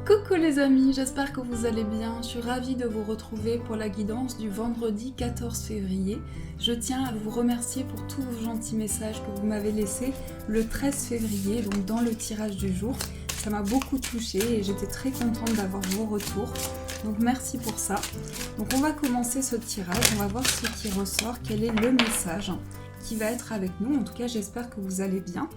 Coucou les amis, j'espère que vous allez bien. Je suis ravie de vous retrouver pour la guidance du vendredi 14 février. Je tiens à vous remercier pour tous vos gentils messages que vous m'avez laissés le 13 février, donc dans le tirage du jour. Ça m'a beaucoup touchée et j'étais très contente d'avoir vos retours. Donc merci pour ça. Donc on va commencer ce tirage, on va voir ce qui ressort, quel est le message qui va être avec nous. En tout cas, j'espère que vous allez bien.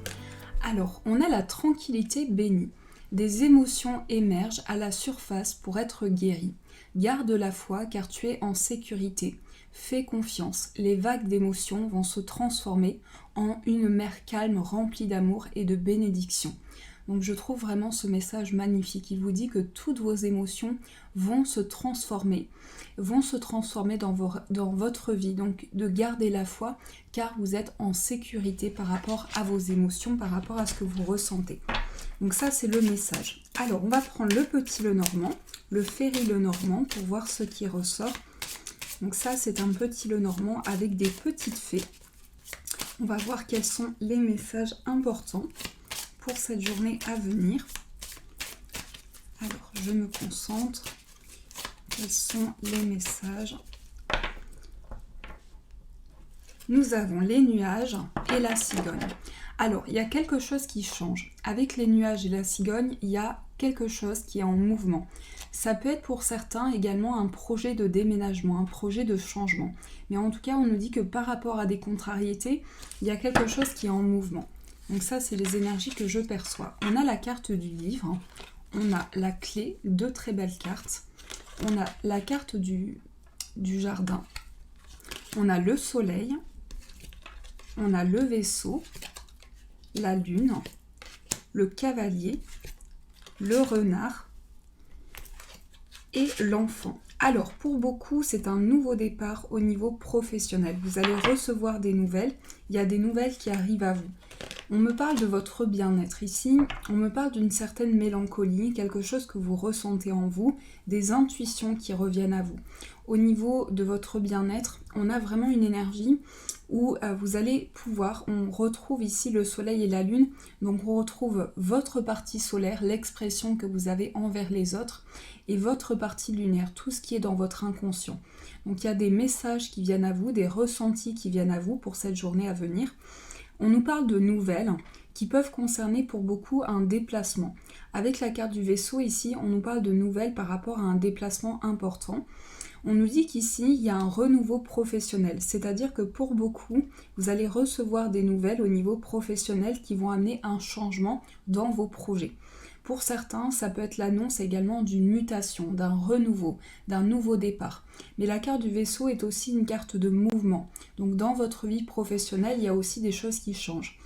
Alors, on a la tranquillité bénie. Des émotions émergent à la surface pour être guéries. Garde la foi car tu es en sécurité. Fais confiance, les vagues d'émotions vont se transformer en une mer calme remplie d'amour et de bénédiction. Donc je trouve vraiment ce message magnifique. Il vous dit que toutes vos émotions vont se transformer dans votre vie. Donc de garder la foi car vous êtes en sécurité par rapport à vos émotions, par rapport à ce que vous ressentez. Donc ça c'est le message. Alors on va prendre le petit Lenormand, le Ferry Lenormand pour voir ce qui ressort. Donc ça c'est un petit Lenormand avec des petites fées. On va voir quels sont les messages importants pour cette journée à venir. Alors je me concentre. Quels sont les messages? Nous avons les nuages et la cigogne. Alors, il y a quelque chose qui change. Avec les nuages et la cigogne, il y a quelque chose qui est en mouvement. Ça peut être pour certains également un projet de déménagement, un projet de changement. Mais en tout cas, on nous dit que par rapport à des contrariétés, il y a quelque chose qui est en mouvement. Donc ça, c'est les énergies que je perçois. On a la carte du livre, on a la clé, deux très belles cartes. On a la carte du jardin, on a le soleil, on a le vaisseau, la lune, le cavalier, le renard et l'enfant. Alors pour beaucoup c'est un nouveau départ au niveau professionnel. Vous allez recevoir des nouvelles, il y a des nouvelles qui arrivent à vous. On me parle de votre bien-être ici, on me parle d'une certaine mélancolie, quelque chose que vous ressentez en vous, des intuitions qui reviennent à vous. Au niveau de votre bien-être, on a vraiment une énergie où vous allez pouvoir, on retrouve ici le soleil et la lune, donc on retrouve votre partie solaire, l'expression que vous avez envers les autres, et votre partie lunaire, tout ce qui est dans votre inconscient. Donc il y a des messages qui viennent à vous, des ressentis qui viennent à vous pour cette journée à venir. On nous parle de nouvelles qui peuvent concerner pour beaucoup un déplacement. Avec la carte du vaisseau ici, on nous parle de nouvelles par rapport à un déplacement important. On nous dit qu'ici, il y a un renouveau professionnel, c'est-à-dire que pour beaucoup, vous allez recevoir des nouvelles au niveau professionnel qui vont amener un changement dans vos projets. Pour certains, ça peut être l'annonce également d'une mutation, d'un renouveau, d'un nouveau départ. Mais la carte du vaisseau est aussi une carte de mouvement. Donc dans votre vie professionnelle, il y a aussi des choses qui changent.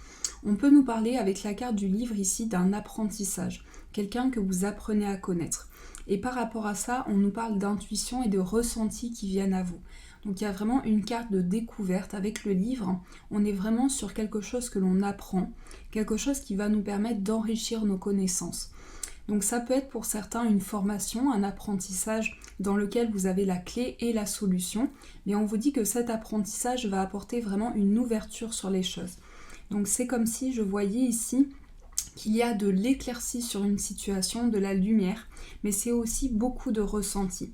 On peut nous parler avec la carte du livre ici d'un apprentissage, quelqu'un que vous apprenez à connaître. Et par rapport à ça, on nous parle d'intuition et de ressenti qui viennent à vous. Donc il y a vraiment une carte de découverte avec le livre. On est vraiment sur quelque chose que l'on apprend, quelque chose qui va nous permettre d'enrichir nos connaissances. Donc ça peut être pour certains une formation, un apprentissage dans lequel vous avez la clé et la solution. Mais on vous dit que cet apprentissage va apporter vraiment une ouverture sur les choses. Donc c'est comme si je voyais ici qu'il y a de l'éclaircie sur une situation, de la lumière, mais c'est aussi beaucoup de ressenti.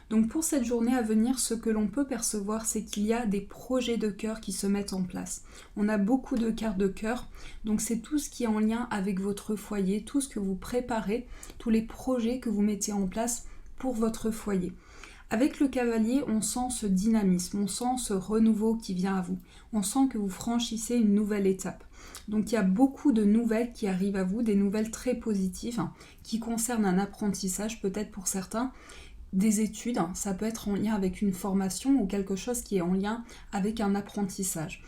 Donc pour cette journée à venir, ce que l'on peut percevoir, c'est qu'il y a des projets de cœur qui se mettent en place. On a beaucoup de cartes de cœur, donc c'est tout ce qui est en lien avec votre foyer, tout ce que vous préparez, tous les projets que vous mettez en place pour votre foyer. Avec le cavalier, on sent ce dynamisme, on sent ce renouveau qui vient à vous. On sent que vous franchissez une nouvelle étape. Donc il y a beaucoup de nouvelles qui arrivent à vous, des nouvelles très positives qui concernent un apprentissage peut-être pour certains, des études, ça peut être en lien avec une formation ou quelque chose qui est en lien avec un apprentissage.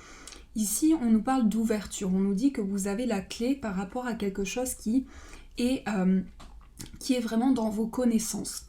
Ici, on nous parle d'ouverture, on nous dit que vous avez la clé par rapport à quelque chose qui est vraiment dans vos connaissances.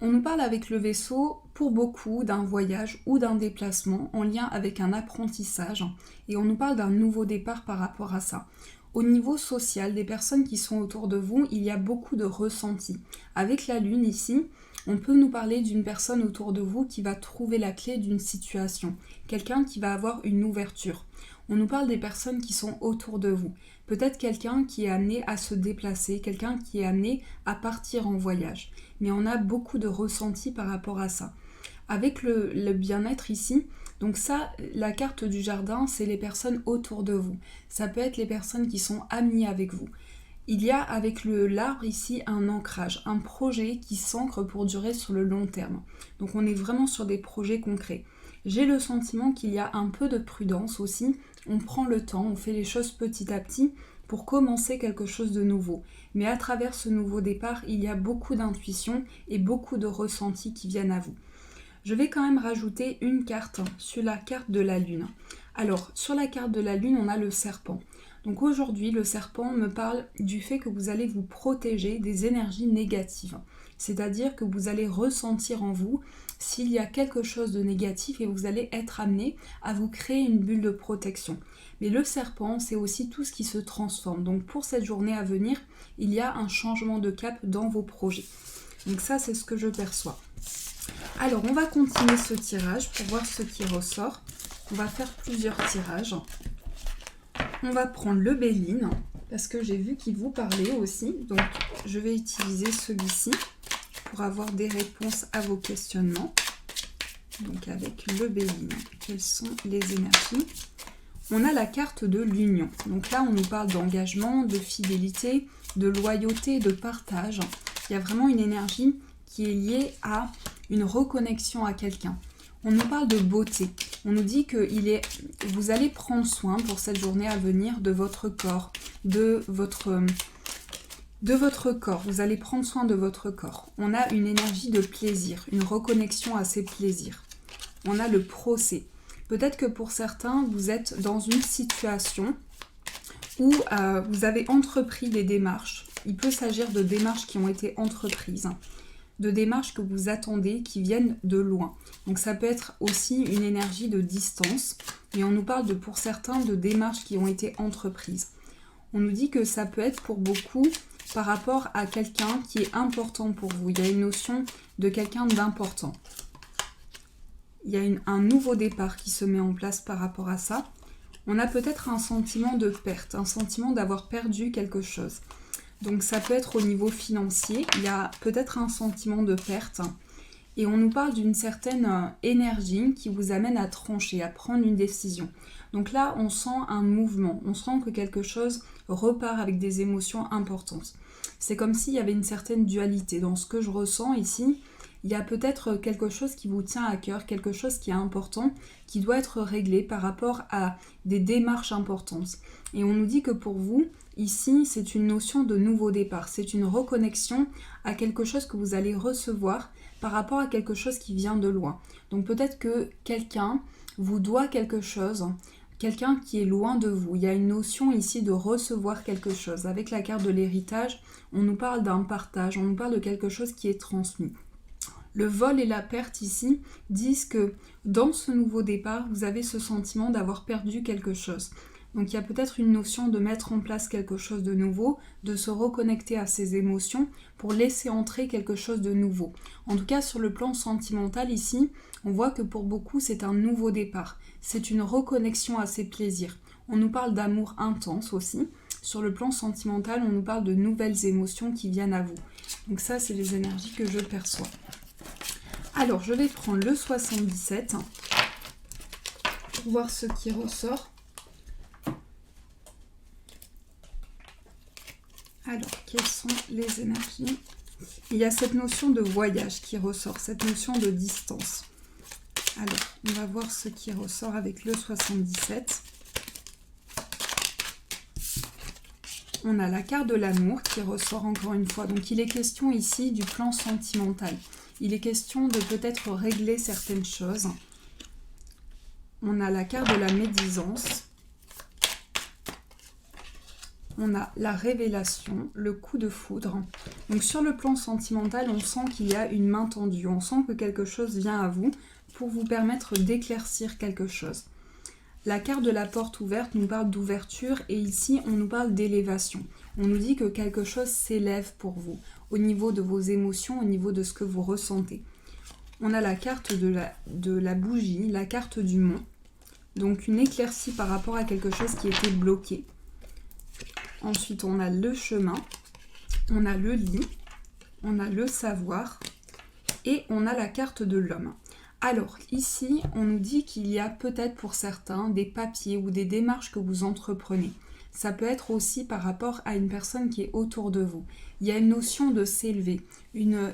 On nous parle avec le vaisseau, pour beaucoup, d'un voyage ou d'un déplacement en lien avec un apprentissage et on nous parle d'un nouveau départ par rapport à ça. Au niveau social, des personnes qui sont autour de vous, il y a beaucoup de ressentis. Avec la lune ici, on peut nous parler d'une personne autour de vous qui va trouver la clé d'une situation, quelqu'un qui va avoir une ouverture. On nous parle des personnes qui sont autour de vous. Peut-être quelqu'un qui est amené à se déplacer, quelqu'un qui est amené à partir en voyage. Mais on a beaucoup de ressentis par rapport à ça. Avec le bien-être ici, donc ça, la carte du jardin, c'est les personnes autour de vous. Ça peut être les personnes qui sont amies avec vous. Il y a avec l'arbre ici un ancrage, un projet qui s'ancre pour durer sur le long terme. Donc on est vraiment sur des projets concrets. J'ai le sentiment qu'il y a un peu de prudence aussi. On prend le temps, on fait les choses petit à petit pour commencer quelque chose de nouveau. Mais à travers ce nouveau départ, il y a beaucoup d'intuition et beaucoup de ressentis qui viennent à vous. Je vais quand même rajouter une carte sur la carte de la lune. Alors, sur la carte de la lune, on a le serpent. Donc aujourd'hui, le serpent me parle du fait que vous allez vous protéger des énergies négatives. C'est-à-dire que vous allez ressentir en vous s'il y a quelque chose de négatif et vous allez être amené à vous créer une bulle de protection. Mais le serpent, c'est aussi tout ce qui se transforme. Donc pour cette journée à venir, il y a un changement de cap dans vos projets. Donc ça, c'est ce que je perçois. Alors, on va continuer ce tirage pour voir ce qui ressort. On va faire plusieurs tirages. On va prendre le Béline, parce que j'ai vu qu'il vous parlait aussi. Donc, je vais utiliser celui-ci pour avoir des réponses à vos questionnements. Donc, avec le Béline, quelles sont les énergies? On a la carte de l'union. Donc là, on nous parle d'engagement, de fidélité, de loyauté, de partage. Il y a vraiment une énergie qui est liée à une reconnexion à quelqu'un. On nous parle de beauté. On nous dit que vous allez prendre soin pour cette journée à venir de votre corps, de votre corps. Vous allez prendre soin de votre corps. On a une énergie de plaisir, une reconnexion à ses plaisirs. On a le procès. Peut-être que pour certains, vous êtes dans une situation où vous avez entrepris des démarches. Il peut s'agir de démarches qui ont été entreprises, de démarches que vous attendez, qui viennent de loin. Donc ça peut être aussi une énergie de distance, et on nous parle pour certains de démarches qui ont été entreprises. On nous dit que ça peut être pour beaucoup par rapport à quelqu'un qui est important pour vous. Il y a une notion de quelqu'un d'important. Il y a un nouveau départ qui se met en place par rapport à ça. On a peut-être un sentiment de perte, un sentiment d'avoir perdu quelque chose. Donc ça peut être au niveau financier, il y a peut-être un sentiment de perte. Et on nous parle d'une certaine énergie qui vous amène à trancher, à prendre une décision. Donc là, on sent un mouvement, on sent que quelque chose repart avec des émotions importantes. C'est comme s'il y avait une certaine dualité. Dans ce que je ressens ici, il y a peut-être quelque chose qui vous tient à cœur, quelque chose qui est important, qui doit être réglé par rapport à des démarches importantes. Et on nous dit que pour vous, ici, c'est une notion de nouveau départ. C'est une reconnexion à quelque chose que vous allez recevoir par rapport à quelque chose qui vient de loin. Donc peut-être que quelqu'un vous doit quelque chose, quelqu'un qui est loin de vous. Il y a une notion ici de recevoir quelque chose. Avec la carte de l'héritage, on nous parle d'un partage, on nous parle de quelque chose qui est transmis. Le vol et la perte ici disent que dans ce nouveau départ, vous avez ce sentiment d'avoir perdu quelque chose. Donc il y a peut-être une notion de mettre en place quelque chose de nouveau, de se reconnecter à ses émotions pour laisser entrer quelque chose de nouveau. En tout cas, sur le plan sentimental ici, on voit que pour beaucoup, c'est un nouveau départ. C'est une reconnexion à ses plaisirs. On nous parle d'amour intense aussi. Sur le plan sentimental, on nous parle de nouvelles émotions qui viennent à vous. Donc ça, c'est les énergies que je perçois. Alors, je vais prendre le 77 pour voir ce qui ressort. Alors, quelles sont les énergies? Il y a cette notion de voyage qui ressort, cette notion de distance. Alors, on va voir ce qui ressort avec le 77. On a la carte de l'amour qui ressort encore une fois. Donc, il est question ici du plan sentimental. Il est question de peut-être régler certaines choses. On a la carte de la médisance. On a la révélation, le coup de foudre. Donc sur le plan sentimental, on sent qu'il y a une main tendue. On sent que quelque chose vient à vous pour vous permettre d'éclaircir quelque chose. La carte de la porte ouverte nous parle d'ouverture et ici, on nous parle d'élévation. On nous dit que quelque chose s'élève pour vous, au niveau de vos émotions, au niveau de ce que vous ressentez. On a la carte de la bougie, la carte du mont. donc une éclaircie par rapport à quelque chose qui était bloqué. Ensuite, on a le chemin, on a le lit, on a le savoir et on a la carte de l'homme. Alors, ici, on nous dit qu'il y a peut-être pour certains des papiers ou des démarches que vous entreprenez. Ça peut être aussi par rapport à une personne qui est autour de vous. Il y a une notion de s'élever, une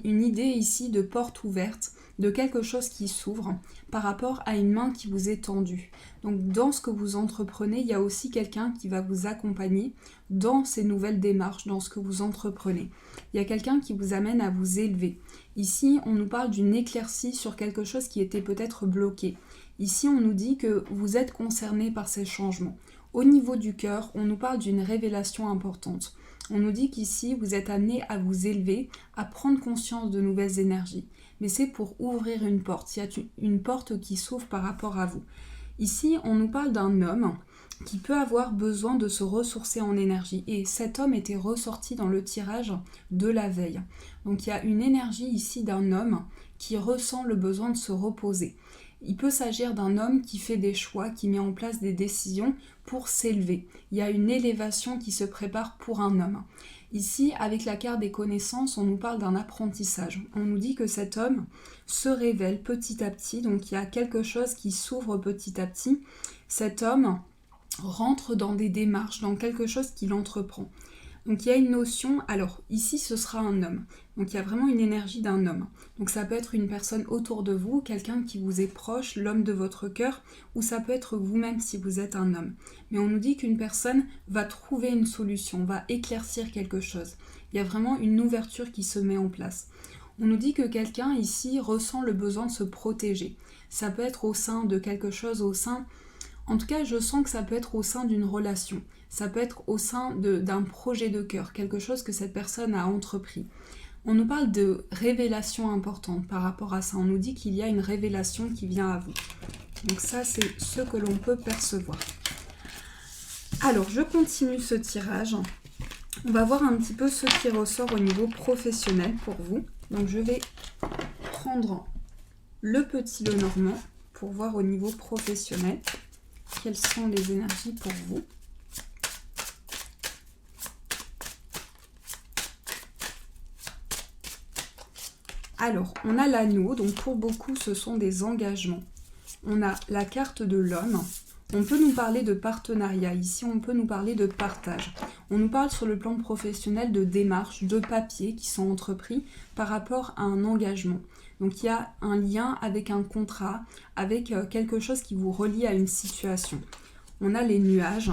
idée ici de porte ouverte, de quelque chose qui s'ouvre par rapport à une main qui vous est tendue. Donc dans ce que vous entreprenez, il y a aussi quelqu'un qui va vous accompagner dans ces nouvelles démarches, dans ce que vous entreprenez. Il y a quelqu'un qui vous amène à vous élever. Ici, on nous parle d'une éclaircie sur quelque chose qui était peut-être bloqué. Ici, on nous dit que vous êtes concerné par ces changements. Au niveau du cœur, on nous parle d'une révélation importante. On nous dit qu'ici, vous êtes amené à vous élever, à prendre conscience de nouvelles énergies. Mais c'est pour ouvrir une porte. Il y a une porte qui s'ouvre par rapport à vous. Ici, on nous parle d'un homme qui peut avoir besoin de se ressourcer en énergie. Et cet homme était ressorti dans le tirage de la veille. Donc il y a une énergie ici d'un homme qui ressent le besoin de se reposer. Il peut s'agir d'un homme qui fait des choix, qui met en place des décisions pour s'élever. Il y a une élévation qui se prépare pour un homme. Ici, avec la carte des connaissances, on nous parle d'un apprentissage. On nous dit que cet homme se révèle petit à petit, donc il y a quelque chose qui s'ouvre petit à petit. Cet homme rentre dans des démarches, dans quelque chose qu'il entreprend. Donc il y a une notion, alors ici ce sera un homme, donc il y a vraiment une énergie d'un homme. Donc ça peut être une personne autour de vous, quelqu'un qui vous est proche, l'homme de votre cœur, ou ça peut être vous-même si vous êtes un homme. Mais on nous dit qu'une personne va trouver une solution, va éclaircir quelque chose. Il y a vraiment une ouverture qui se met en place. On nous dit que quelqu'un ici ressent le besoin de se protéger. Ça peut être au sein de quelque chose, en tout cas, je sens que ça peut être au sein d'une relation. Ça peut être au sein d'un projet de cœur, quelque chose que cette personne a entrepris. On nous parle de révélation importante par rapport à ça. On nous dit qu'il y a une révélation qui vient à vous. Donc ça, c'est ce que l'on peut percevoir. Alors, je continue ce tirage. On va voir un petit peu ce qui ressort au niveau professionnel pour vous. Donc, je vais prendre le petit Lenormand pour voir au niveau professionnel quelles sont les énergies pour vous. Alors, on a l'anneau, donc pour beaucoup, ce sont des engagements. On a la carte de l'homme. On peut nous parler de partenariat. Ici, on peut nous parler de partage. On nous parle sur le plan professionnel de démarches, de papiers qui sont entrepris par rapport à un engagement. Donc, il y a un lien avec un contrat, avec quelque chose qui vous relie à une situation. On a les nuages,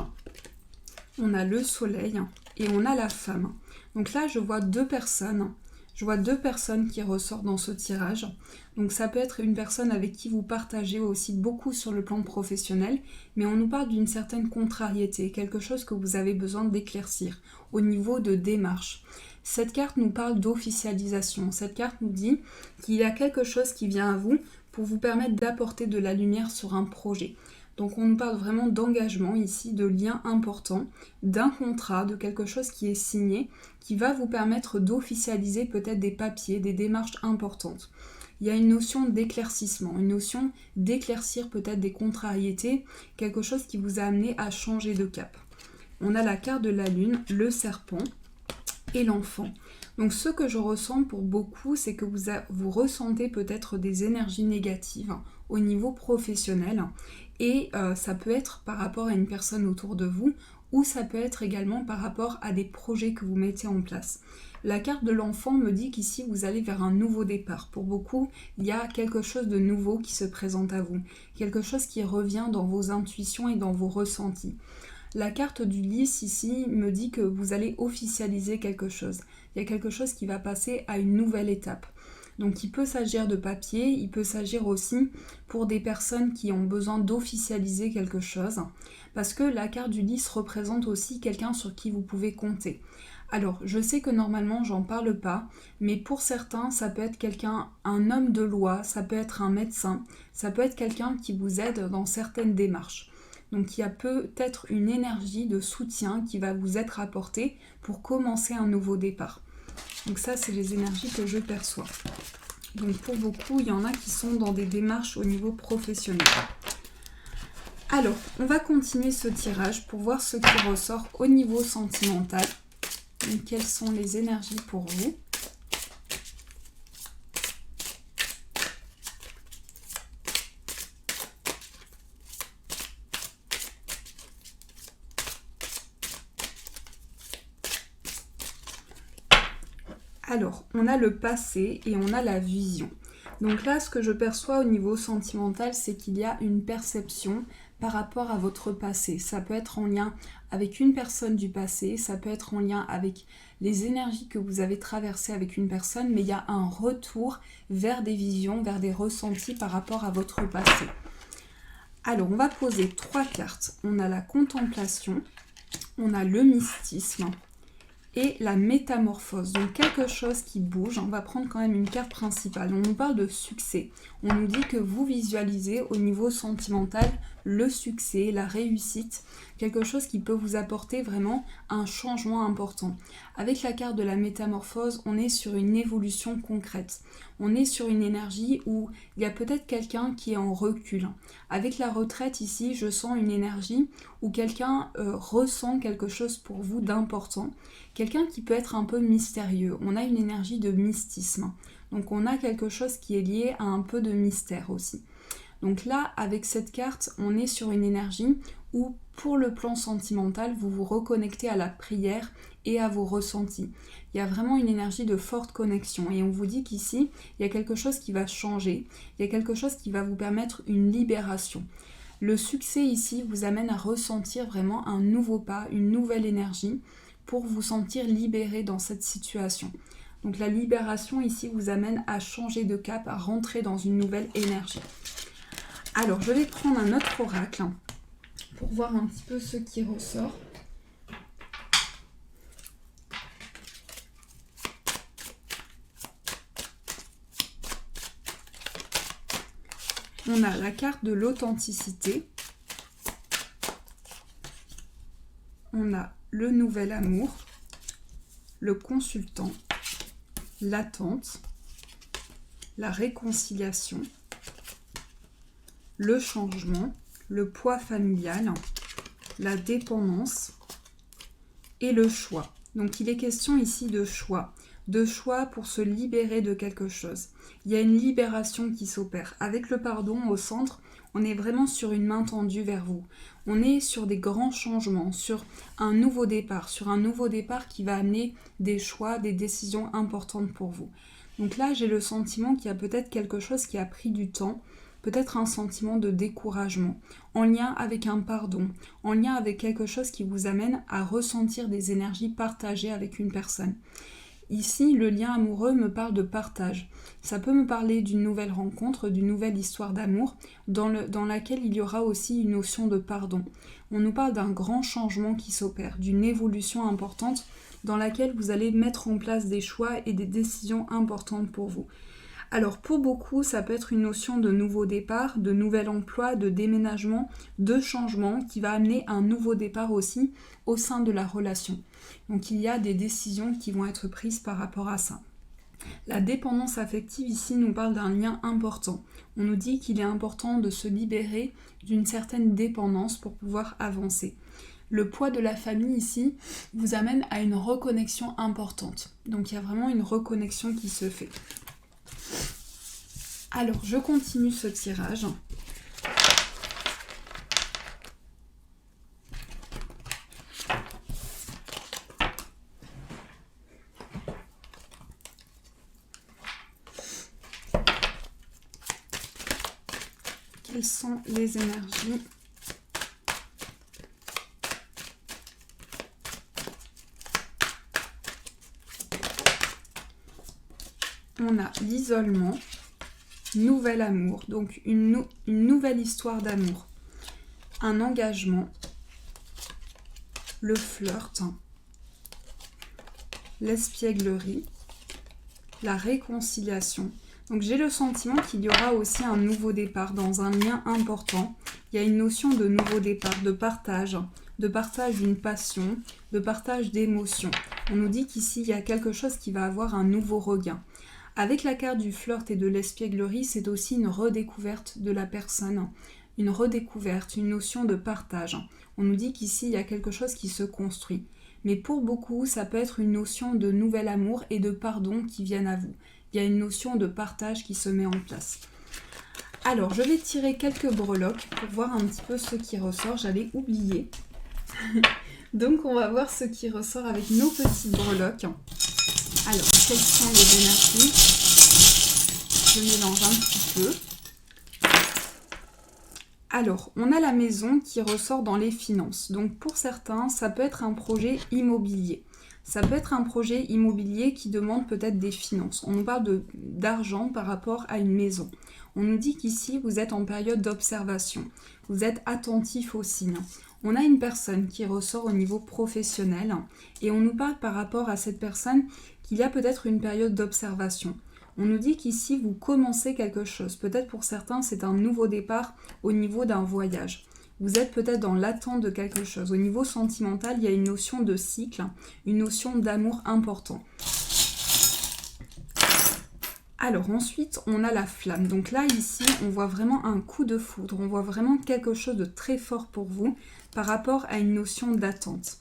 on a le soleil et on a la femme. Donc là, je vois deux personnes. Je vois deux personnes qui ressortent dans ce tirage. Donc ça peut être une personne avec qui vous partagez aussi beaucoup sur le plan professionnel, mais on nous parle d'une certaine contrariété, quelque chose que vous avez besoin d'éclaircir au niveau de démarche. Cette carte nous parle d'officialisation. Cette carte nous dit qu'il y a quelque chose qui vient à vous pour vous permettre d'apporter de la lumière sur un projet. Donc on nous parle vraiment d'engagement ici, de liens importants, d'un contrat, de quelque chose qui est signé, qui va vous permettre d'officialiser peut-être des papiers, des démarches importantes. Il y a une notion d'éclaircissement, une notion d'éclaircir peut-être des contrariétés, quelque chose qui vous a amené à changer de cap. On a la carte de la lune, le serpent et l'enfant. Donc ce que je ressens pour beaucoup, c'est que vous ressentez peut-être des énergies négatives au niveau professionnel et ça peut être par rapport à une personne autour de vous ou ça peut être également par rapport à des projets que vous mettez en place. La carte de l'enfant me dit qu'ici vous allez vers un nouveau départ. Pour beaucoup, il y a quelque chose de nouveau qui se présente à vous, quelque chose qui revient dans vos intuitions et dans vos ressentis. La carte du lys ici me dit que vous allez officialiser quelque chose. Il y a quelque chose qui va passer à une nouvelle étape. Donc il peut s'agir de papier, il peut s'agir aussi pour des personnes qui ont besoin d'officialiser quelque chose. Parce que la carte du lys représente aussi quelqu'un sur qui vous pouvez compter. Alors, je sais que normalement, j'en parle pas, mais pour certains, ça peut être quelqu'un, un homme de loi, ça peut être un médecin, ça peut être quelqu'un qui vous aide dans certaines démarches. Donc il y a peut-être une énergie de soutien qui va vous être apportée pour commencer un nouveau départ. Donc ça, c'est les énergies que je perçois. Donc pour beaucoup, il y en a qui sont dans des démarches au niveau professionnel. Alors, on va continuer ce tirage pour voir ce qui ressort au niveau sentimental. Donc, quelles sont les énergies pour vous? Alors, on a le passé et on a la vision. Donc là, ce que je perçois au niveau sentimental, c'est qu'il y a une perception par rapport à votre passé. Ça peut être en lien avec une personne du passé, ça peut être en lien avec les énergies que vous avez traversées avec une personne, mais il y a un retour vers des visions, vers des ressentis par rapport à votre passé. Alors, on va poser 3 cartes. On a la contemplation, on a le mystisme et la métamorphose. Donc quelque chose qui bouge. On va prendre quand même une carte principale. On nous parle de succès. On nous dit que vous visualisez au niveau sentimental le succès, la réussite, quelque chose qui peut vous apporter vraiment un changement important. Avec la carte de la métamorphose, on est sur une évolution concrète. On est sur une énergie où il y a peut-être quelqu'un qui est en recul. Avec la retraite ici, je sens une énergie où quelqu'un ressent quelque chose pour vous d'important. Quelqu'un qui peut être un peu mystérieux. On a une énergie de mystisme. Donc on a quelque chose qui est lié à un peu de mystère aussi. Donc là, avec cette carte, on est sur une énergie où, pour le plan sentimental, vous vous reconnectez à la prière et à vos ressentis. Il y a vraiment une énergie de forte connexion. Et on vous dit qu'ici, il y a quelque chose qui va changer. Il y a quelque chose qui va vous permettre une libération. Le succès ici vous amène à ressentir vraiment un nouveau pas, une nouvelle énergie pour vous sentir libéré dans cette situation. Donc la libération ici vous amène à changer de cap, à rentrer dans une nouvelle énergie. Alors, je vais prendre un autre oracle pour voir un petit peu ce qui ressort. On a la carte de l'authenticité. On a le nouvel amour, le consultant, l'attente, la réconciliation, le changement, le poids familial, la dépendance et le choix. Donc il est question ici de choix pour se libérer de quelque chose. Il y a une libération qui s'opère. Avec le pardon au centre, on est vraiment sur une main tendue vers vous. On est sur des grands changements, sur un nouveau départ qui va amener des choix, des décisions importantes pour vous. Donc là, j'ai le sentiment qu'il y a peut-être quelque chose qui a pris du temps, peut-être un sentiment de découragement, en lien avec un pardon, en lien avec quelque chose qui vous amène à ressentir des énergies partagées avec une personne. Ici, le lien amoureux me parle de partage. Ça peut me parler d'une nouvelle rencontre, d'une nouvelle histoire d'amour, dans laquelle il y aura aussi une notion de pardon. On nous parle d'un grand changement qui s'opère, d'une évolution importante dans laquelle vous allez mettre en place des choix et des décisions importantes pour vous. Alors pour beaucoup, ça peut être une notion de nouveau départ, de nouvel emploi, de déménagement, de changement qui va amener un nouveau départ aussi au sein de la relation. Donc il y a des décisions qui vont être prises par rapport à ça. La dépendance affective ici nous parle d'un lien important. On nous dit qu'il est important de se libérer d'une certaine dépendance pour pouvoir avancer. Le poids de la famille ici vous amène à une reconnexion importante. Donc il y a vraiment une reconnexion qui se fait. Alors, je continue ce tirage. Quelles sont les énergies ? On a l'isolement, nouvel amour, donc une nouvelle histoire d'amour, un engagement, le flirt, l'espièglerie, la réconciliation. Donc j'ai le sentiment qu'il y aura aussi un nouveau départ dans un lien important. Il y a une notion de nouveau départ, de partage d'une passion, de partage d'émotions. On nous dit qu'ici il y a quelque chose qui va avoir un nouveau regain. Avec la carte du flirt et de l'espièglerie, c'est aussi une redécouverte de la personne, une redécouverte, une notion de partage. On nous dit qu'ici, il y a quelque chose qui se construit. Mais pour beaucoup, ça peut être une notion de nouvel amour et de pardon qui viennent à vous. Il y a une notion de partage qui se met en place. Alors, je vais tirer quelques breloques pour voir un petit peu ce qui ressort. J'avais oublié. Donc, on va voir ce qui ressort avec nos petites breloques. Alors, quelles sont les énergies? Je mélange un petit peu. Alors, on a la maison qui ressort dans les finances. Donc, pour certains, ça peut être un projet immobilier. Ça peut être un projet immobilier qui demande peut-être des finances. On nous parle d'argent par rapport à une maison. On nous dit qu'ici, vous êtes en période d'observation. Vous êtes attentif aux signes. On a une personne qui ressort au niveau professionnel et on nous parle par rapport à cette personne qu'il y a peut-être une période d'observation. On nous dit qu'ici, vous commencez quelque chose. Peut-être pour certains, c'est un nouveau départ au niveau d'un voyage. Vous êtes peut-être dans l'attente de quelque chose. Au niveau sentimental, il y a une notion de cycle, une notion d'amour important. Alors ensuite, on a la flamme. Donc là, ici, on voit vraiment un coup de foudre. On voit vraiment quelque chose de très fort pour vous par rapport à une notion d'attente.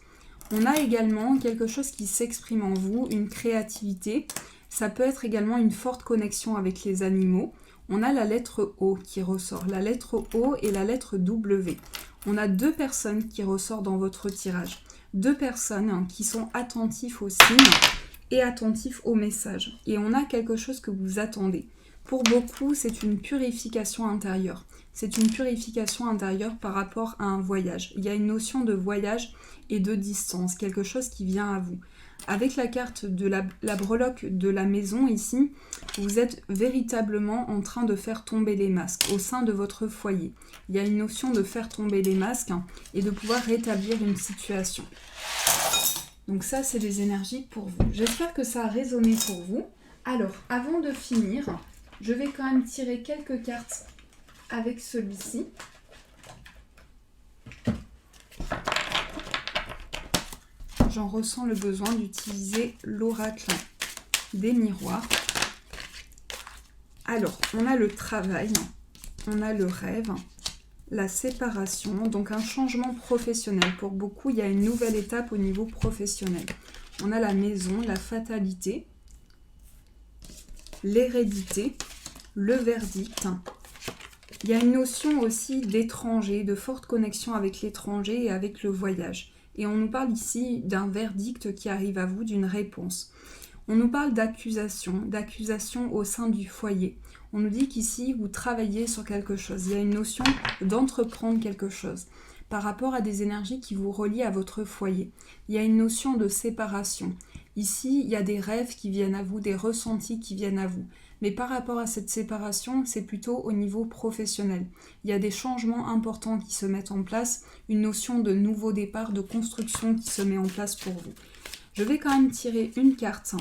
On a également quelque chose qui s'exprime en vous, une créativité. Ça peut être également une forte connexion avec les animaux. On a la lettre O qui ressort, la lettre O et la lettre W. On a deux personnes qui ressortent dans votre tirage. Deux personnes qui sont attentifs aux signes et attentifs aux messages. Et on a quelque chose que vous attendez. Pour beaucoup, c'est une purification intérieure. C'est une purification intérieure par rapport à un voyage. Il y a une notion de voyage et de distance, quelque chose qui vient à vous. Avec la carte de la breloque de la maison ici, vous êtes véritablement en train de faire tomber les masques au sein de votre foyer. Il y a une notion de faire tomber les masques et de pouvoir rétablir une situation. Donc ça, c'est les énergies pour vous. J'espère que ça a résonné pour vous. Alors, avant de finir, je vais quand même tirer quelques cartes avec celui-ci. J'en ressens le besoin d'utiliser l'oracle des miroirs. Alors, on a le travail, on a le rêve, la séparation, donc un changement professionnel. Pour beaucoup, il y a une nouvelle étape au niveau professionnel. On a la maison, la fatalité, l'hérédité, le verdict. Il y a une notion aussi d'étranger, de forte connexion avec l'étranger et avec le voyage. Et on nous parle ici d'un verdict qui arrive à vous, d'une réponse. On nous parle d'accusation au sein du foyer. On nous dit qu'ici, vous travaillez sur quelque chose. Il y a une notion d'entreprendre quelque chose par rapport à des énergies qui vous relient à votre foyer. Il y a une notion de séparation. Ici, il y a des rêves qui viennent à vous, des ressentis qui viennent à vous. Mais par rapport à cette séparation, c'est plutôt au niveau professionnel. Il y a des changements importants qui se mettent en place, une notion de nouveau départ, de construction qui se met en place pour vous. Je vais quand même tirer une carte.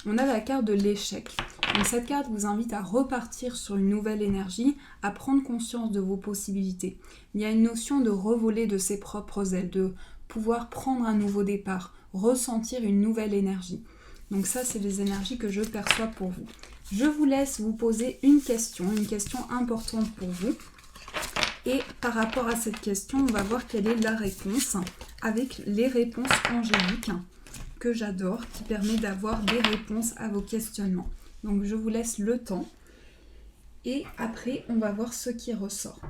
On a la carte de l'échec. Donc cette carte vous invite à repartir sur une nouvelle énergie, à prendre conscience de vos possibilités. Il y a une notion de revoler de ses propres ailes, de pouvoir prendre un nouveau départ, ressentir une nouvelle énergie. Donc ça, c'est les énergies que je perçois pour vous. Je vous laisse vous poser une question importante pour vous. Et par rapport à cette question, on va voir quelle est la réponse avec les réponses angéliques que j'adore, qui permet d'avoir des réponses à vos questionnements. Donc je vous laisse le temps et après on va voir ce qui ressort.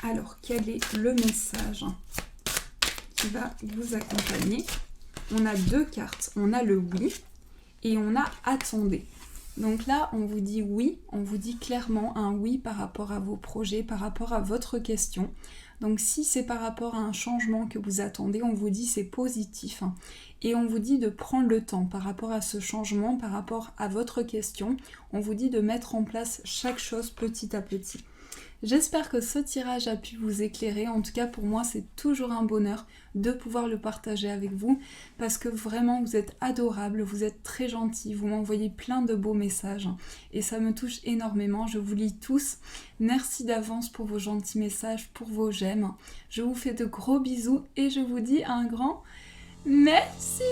Alors quel est le message qui va vous accompagner? On a deux cartes, on a le oui et on a attendez. Donc là, on vous dit oui, on vous dit clairement un oui par rapport à vos projets, par rapport à votre question. Donc si c'est par rapport à un changement que vous attendez, on vous dit c'est positif. Et on vous dit de prendre le temps par rapport à ce changement, par rapport à votre question. On vous dit de mettre en place chaque chose petit à petit. J'espère que ce tirage a pu vous éclairer. En tout cas, pour moi, c'est toujours un bonheur de pouvoir le partager avec vous parce que vraiment, vous êtes adorables, vous êtes très gentils, vous m'envoyez plein de beaux messages et ça me touche énormément. Je vous lis tous. Merci d'avance pour vos gentils messages, pour vos j'aime. Je vous fais de gros bisous et je vous dis un grand merci.